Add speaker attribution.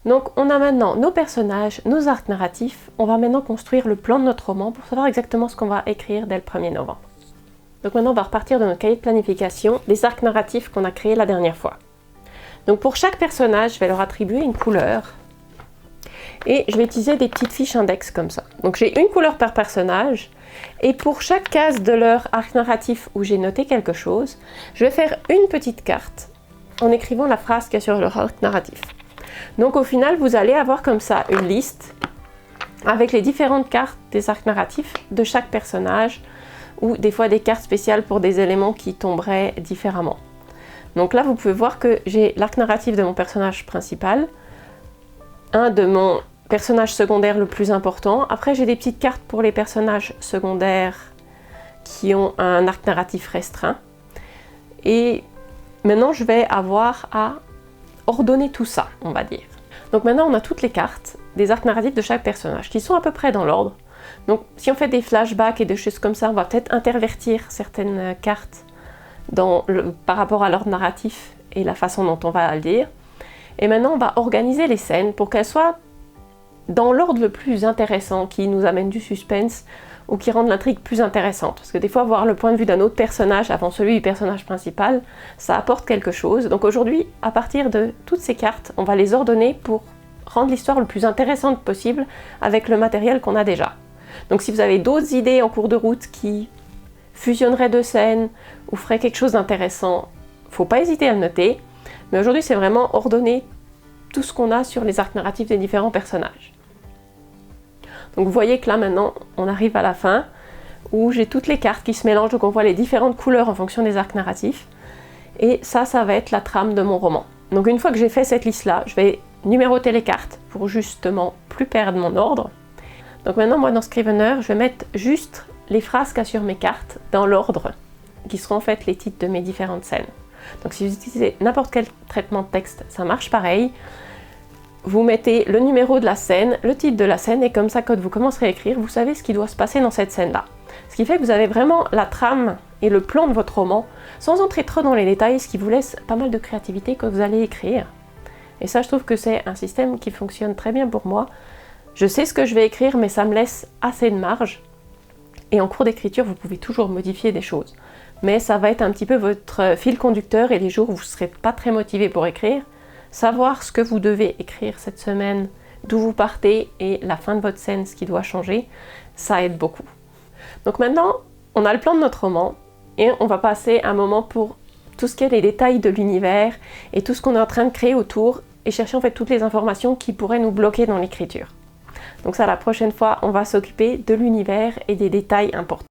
Speaker 1: Donc on a maintenant nos personnages, nos arcs narratifs. On va maintenant construire le plan de notre roman pour savoir exactement ce qu'on va écrire dès le 1er novembre. Donc maintenant on va repartir de notre cahier de planification des arcs narratifs qu'on a créés la dernière fois. Donc pour chaque personnage, je vais leur attribuer une couleur. Et je vais utiliser des petites fiches index comme ça. Donc j'ai une couleur par personnage. Et pour chaque case de leur arc narratif où j'ai noté quelque chose, je vais faire une petite carte en écrivant la phrase qu'il y a sur leur arc narratif. Donc au final, vous allez avoir comme ça une liste avec les différentes cartes des arcs narratifs de chaque personnage ou des fois des cartes spéciales pour des éléments qui tomberaient différemment. Donc là, vous pouvez voir que j'ai l'arc narratif de mon personnage principal, un de mon personnage secondaire le plus important. Après, j'ai des petites cartes pour les personnages secondaires qui ont un arc narratif restreint. Et maintenant, je vais avoir à ordonner tout ça, on va dire. Donc maintenant, on a toutes les cartes des arcs narratifs de chaque personnage qui sont à peu près dans l'ordre. Donc si on fait des flashbacks et des choses comme ça, on va peut-être intervertir certaines cartes par rapport à l'ordre narratif et la façon dont on va le dire. Et maintenant, on va organiser les scènes pour qu'elles soient dans l'ordre le plus intéressant, qui nous amène du suspense ou qui rende l'intrigue plus intéressante. Parce que des fois, voir le point de vue d'un autre personnage avant celui du personnage principal, ça apporte quelque chose. Donc aujourd'hui, à partir de toutes ces cartes, on va les ordonner pour rendre l'histoire le plus intéressante possible avec le matériel qu'on a déjà. Donc si vous avez d'autres idées en cours de route qui fusionneraient deux scènes ou feraient quelque chose d'intéressant, faut pas hésiter à le noter. Mais aujourd'hui, c'est vraiment ordonner tout ce qu'on a sur les arcs narratifs des différents personnages. Donc vous voyez que là maintenant, on arrive à la fin où j'ai toutes les cartes qui se mélangent, donc on voit les différentes couleurs en fonction des arcs narratifs. Et ça va être la trame de mon roman. Donc une fois que j'ai fait cette liste-là, je vais numéroter les cartes pour justement plus perdre mon ordre. Donc maintenant, moi dans Scrivener, je vais mettre juste les phrases qu'il y a sur mes cartes dans l'ordre, qui seront en fait les titres de mes différentes scènes. Donc si vous utilisez n'importe quel traitement de texte, ça marche pareil. Vous mettez le numéro de la scène, le titre de la scène, et comme ça, quand vous commencerez à écrire, vous savez ce qui doit se passer dans cette scène-là. Ce qui fait que vous avez vraiment la trame et le plan de votre roman, sans entrer trop dans les détails, ce qui vous laisse pas mal de créativité quand vous allez écrire. Et ça, je trouve que c'est un système qui fonctionne très bien pour moi. Je sais ce que je vais écrire, mais ça me laisse assez de marge. Et en cours d'écriture, vous pouvez toujours modifier des choses. Mais ça va être un petit peu votre fil conducteur, et les jours où vous ne serez pas très motivé pour écrire, savoir ce que vous devez écrire cette semaine, d'où vous partez et la fin de votre scène, ce qui doit changer, ça aide beaucoup. Donc maintenant, on a le plan de notre roman et on va passer un moment pour tout ce qui est les détails de l'univers et tout ce qu'on est en train de créer autour et chercher en fait toutes les informations qui pourraient nous bloquer dans l'écriture. Donc ça, la prochaine fois, on va s'occuper de l'univers et des détails importants.